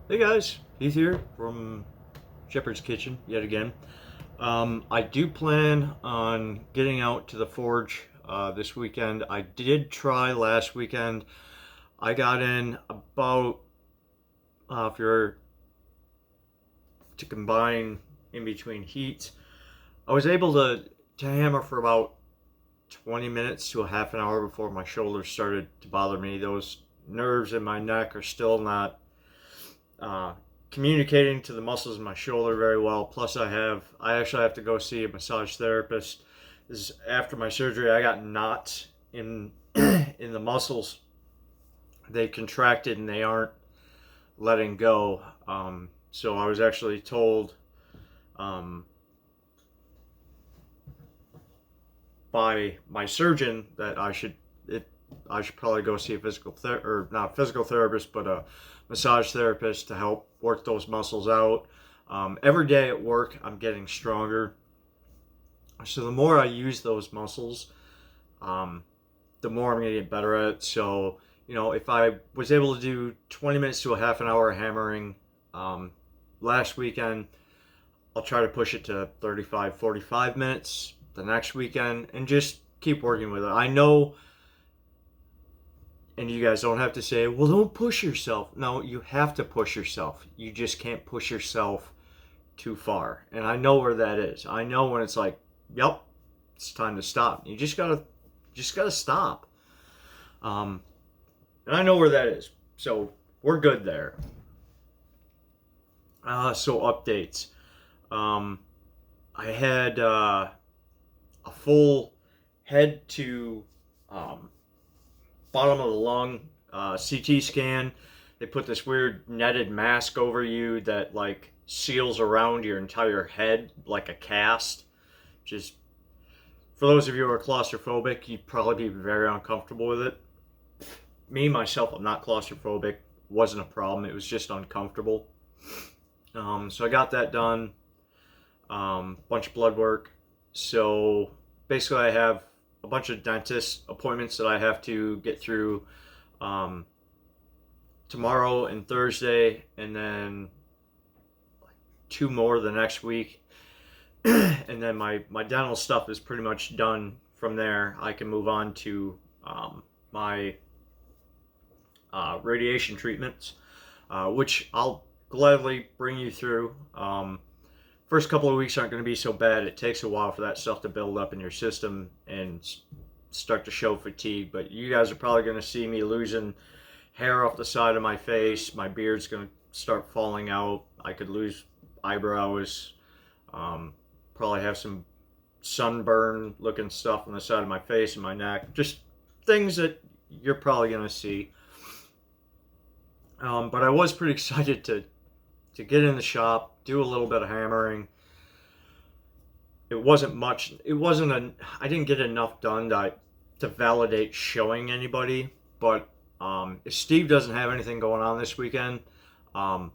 Hey guys, Heath here from Shepherd's Kitchen yet again. I do plan on getting out to the forge this weekend. I did try last weekend. I got in about, if you're to combine in between heats, I was able to hammer for about 20 minutes to a half an hour before my shoulders started to bother me. Those nerves in my neck are still not uh, communicating to the muscles in my shoulder very well. Plus, I actually have to go see a massage therapist. This is after my surgery. I got knots in in the muscles. They contracted and they aren't letting go. So I was actually told um, by my surgeon that I should probably go see a or not physical therapist, but a massage therapist to help work those muscles out. Every day at work, I'm getting stronger. So the more I use those muscles, um, the more I'm going to get better at it. So, if I was able to do 20 minutes to a half an hour hammering um, last weekend, I'll try to push it to 35, 45 minutes the next weekend and just keep working with it. I know, and you guys don't have to say, well, don't push yourself. No, you have to push yourself. You just can't push yourself too far. And I know where that is. I know when it's like, yep, it's time to stop. You just gotta stop. Um, and I know where that is. So we're good there. So updates. Um, I had a full head to um, bottom of the lung CT scan. They put this weird netted mask over you that like seals around your entire head like a cast. Just for those of you who are claustrophobic, you'd probably be very uncomfortable with it. Me myself, I'm not claustrophobic. Wasn't a problem. It was just uncomfortable. So I got that done. Bunch of blood work. So basically, I have a bunch of dentist appointments that I have to get through um, tomorrow and Thursday, and then two more the next week. And then my dental stuff is pretty much done from there. I can move on to my radiation treatments, which I'll gladly bring you through. First couple of weeks aren't going to be so bad. It takes a while for that stuff to build up in your system and start to show fatigue. But you guys are probably going to see me losing hair off the side of my face. My beard's going to start falling out. I could lose eyebrows. Probably have some sunburn looking stuff on the side of my face and my neck. Just things that you're probably going to see. But I was pretty excited to get in the shop, do a little bit of hammering. It wasn't much. I didn't get enough done to validate showing anybody. But if Steve doesn't have anything going on this weekend, um,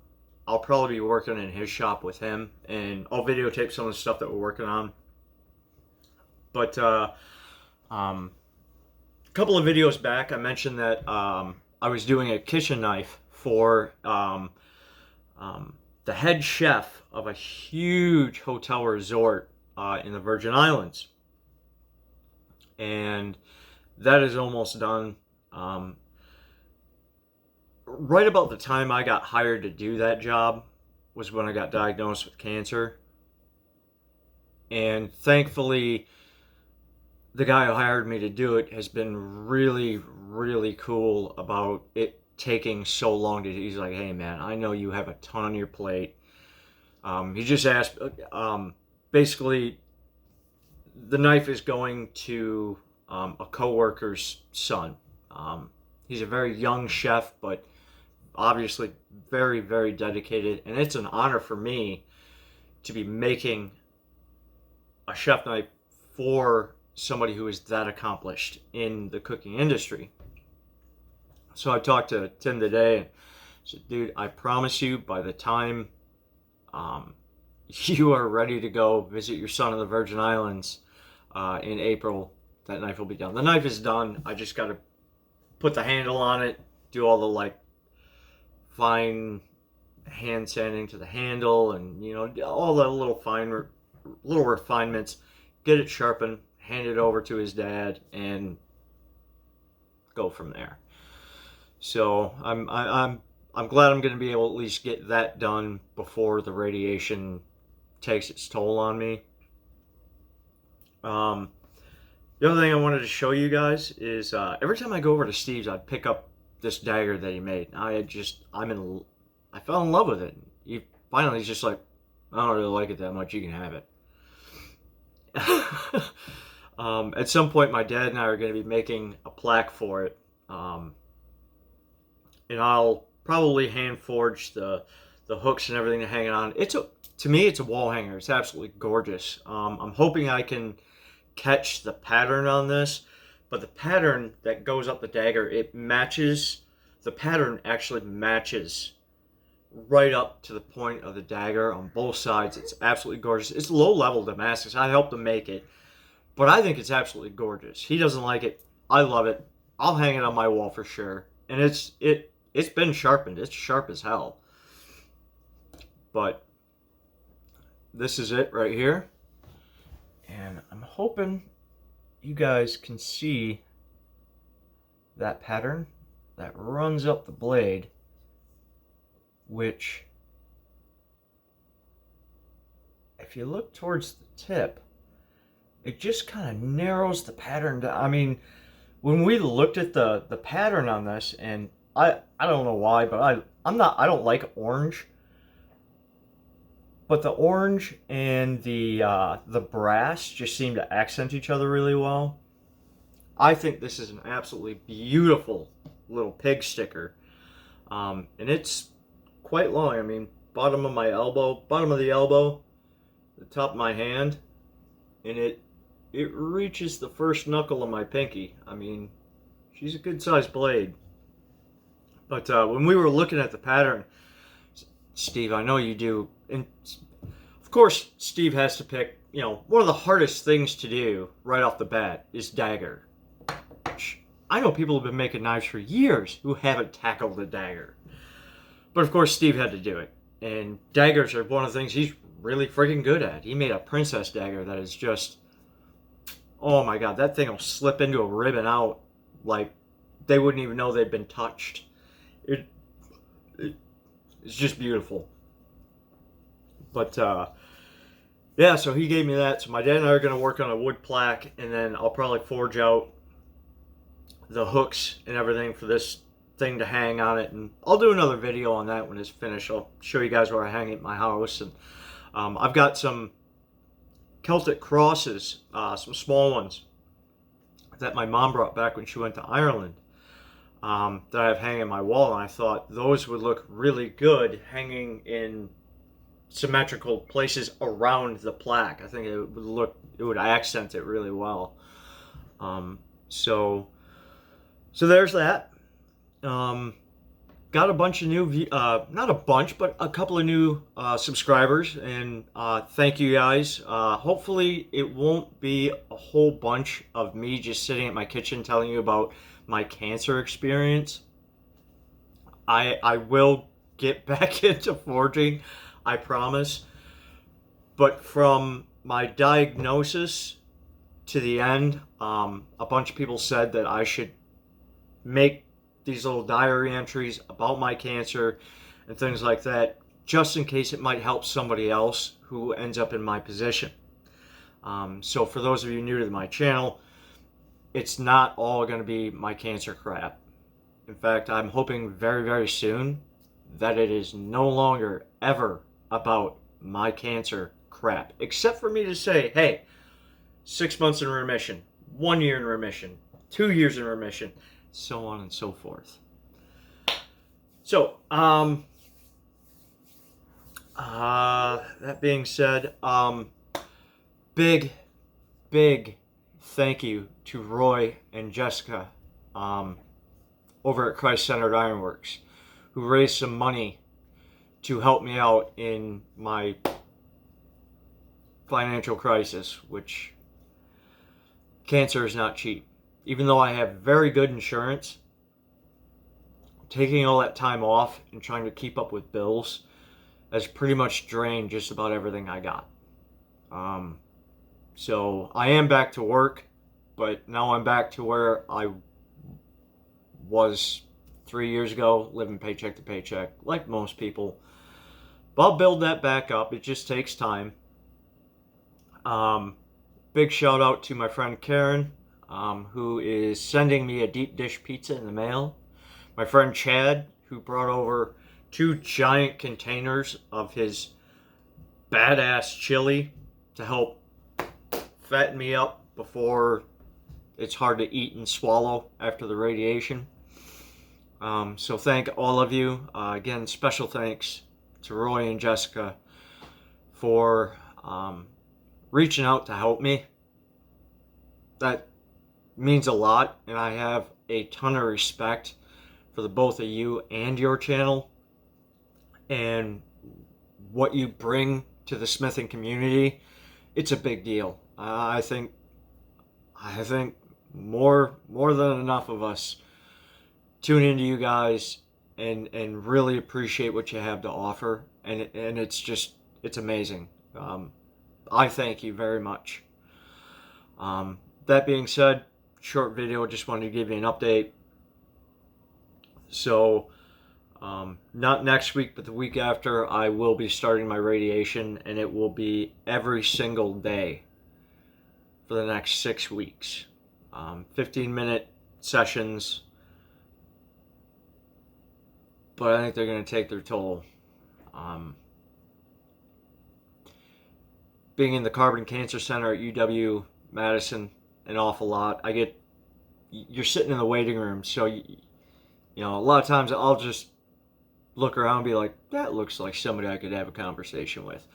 I'll probably be working in his shop with him, and I'll videotape some of the stuff that we're working on. But a couple of videos back, I mentioned that I was doing a kitchen knife for the head chef of a huge hotel resort in the Virgin Islands. And that is almost done. Right about the time I got hired to do that job was when I got diagnosed with cancer. And thankfully, the guy who hired me to do it has been really, really cool about it taking so long to. He's like, hey man, I know you have a ton on your plate. He just asked, basically, the knife is going to a coworker's son. He's a very young chef, but obviously very, very dedicated, and it's an honor for me to be making a chef knife for somebody who is that accomplished in the cooking industry. So I talked to Tim today and said, dude, I promise you by the time you are ready to go visit your son in the Virgin Islands in April, that knife will be done. The knife is done. I just got to put the handle on it, do all the like fine hand sanding to the handle, and all the little refinements. Get it sharpened, hand it over to his dad, and go from there. So I'm glad I'm going to be able to at least get that done before the radiation takes its toll on me. The other thing I wanted to show you guys is every time I go over to Steve's, I'd pick up this dagger that he made. I fell in love with it. He's just like, I don't really like it that much. You can have it. At some point, my dad and I are going to be making a plaque for it, and I'll probably hand forge the hooks and everything to hang it on. To me, it's a wall hanger. It's absolutely gorgeous. I'm hoping I can catch the pattern on this, but the pattern that goes up the dagger, the pattern actually matches right up to the point of the dagger on both sides. It's absolutely gorgeous. It's low level Damascus. I helped him make it, but I think it's absolutely gorgeous. He doesn't like it. I love it. I'll hang it on my wall for sure. And it's been sharpened. It's sharp as hell. But this is it right here. And I'm hoping you guys can see that pattern that runs up the blade, which, if you look towards the tip, it just kind of narrows the pattern down. I mean, when we looked at the pattern on this, and I don't know why, but I don't like orange. But the orange and the brass just seem to accent each other really well. I think this is an absolutely beautiful little pig sticker. And it's quite long. I mean, bottom of the elbow, the top of my hand, and it reaches the first knuckle of my pinky. I mean, she's a good sized blade. But when we were looking at the pattern, Steve, I know you do, and of course Steve has to pick, one of the hardest things to do right off the bat is dagger. I know people have been making knives for years who haven't tackled the dagger. But of course Steve had to do it. And daggers are one of the things he's really freaking good at. He made a princess dagger that is just, oh my god, that thing will slip into a ribbon out like they wouldn't even know they'd been touched. It's just beautiful. But yeah, so he gave me that. So my dad and I are going to work on a wood plaque, and then I'll probably forge out the hooks and everything for this thing to hang on it. And I'll do another video on that when it's finished. I'll show you guys where I hang it at my house. And I've got some Celtic crosses, some small ones that my mom brought back when she went to Ireland. That I have hanging on my wall, and I thought those would look really good hanging in symmetrical places around the plaque. I think it would accent it really well. So there's that. Got a bunch of new, not a bunch, but a couple of new subscribers, and thank you guys. Hopefully it won't be a whole bunch of me just sitting at my kitchen telling you about my cancer experience. I will get back into forging, I promise. But from my diagnosis to the end, a bunch of people said that I should make these little diary entries about my cancer and things like that, just in case it might help somebody else who ends up in my position. So for those of you new to my channel, it's not all going to be my cancer crap. In fact, I'm hoping very, very soon that it is no longer ever about my cancer crap. Except for me to say, hey, 6 months in remission, 1 year in remission, 2 years in remission, so on and so forth. So, that being said, big thank you to Roy and Jessica over at Christ-Centered Ironworks, who raised some money to help me out in my financial crisis, which cancer is not cheap. Even though I have very good insurance, taking all that time off and trying to keep up with bills has pretty much drained just about everything I got. So I am back to work, but now I'm back to where I was 3 years ago, living paycheck to paycheck, like most people. But I'll build that back up. It just takes time. Big shout out to my friend Karen, who is sending me a deep dish pizza in the mail. My friend Chad, who brought over 2 giant containers of his badass chili to help fatten me up before it's hard to eat and swallow after the radiation. So thank all of you. Again, special thanks to Roy and Jessica for reaching out to help me. That means a lot, and I have a ton of respect for the both of you and your channel and what you bring to the smithing community. It's a big deal. I think more than enough of us tune into you guys and really appreciate what you have to offer, and it's amazing. I thank you very much. That being said, short video, just wanted to give you an update. So not next week, but the week after, I will be starting my radiation, and it will be every single day for the next 6 weeks. 15-minute sessions, but I think they're going to take their toll. Being in the Carbon Cancer Center at UW-Madison an awful lot. You're sitting in the waiting room, so you know, a lot of times I'll just look around and be like, that looks like somebody I could have a conversation with.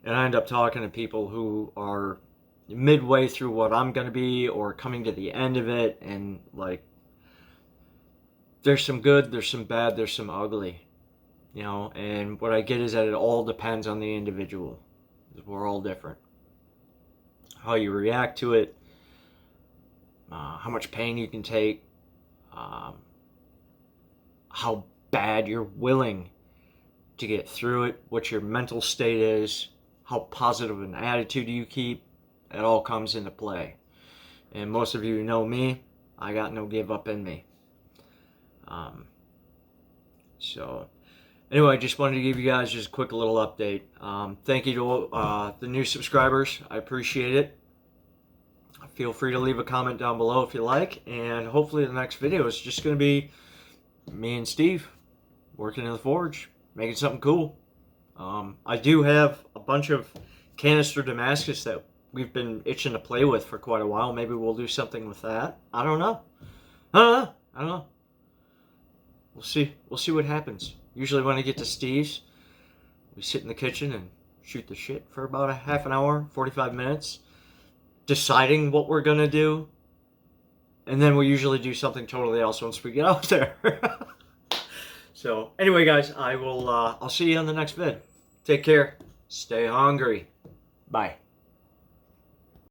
And I end up talking to people who are midway through what I'm going to be or coming to the end of it, and like, there's some good, there's some bad, there's some ugly, you know, and what I get is that it all depends on the individual. We're all different. How you react to it, how much pain you can take, how bad you're willing to get through it, what your mental state is, how positive an attitude you keep. It all comes into play. And most of you know me, I got no give up in me. So anyway, I just wanted to give you guys just a quick little update. Thank you to the new subscribers. I appreciate it. Feel free to leave a comment down below if you like. And hopefully the next video is just going to be me and Steve working in the forge, making something cool. I do have a bunch of canister Damascus that we've been itching to play with for quite a while. Maybe we'll do something with that. I don't know. I don't know. We'll see. We'll see what happens. Usually when I get to Steve's, we sit in the kitchen and shoot the shit for about a half an hour, 45 minutes, deciding what we're going to do. And then we usually do something totally else once we get out there. So anyway, guys, I'll see you on the next vid. Take care. Stay hungry. Bye.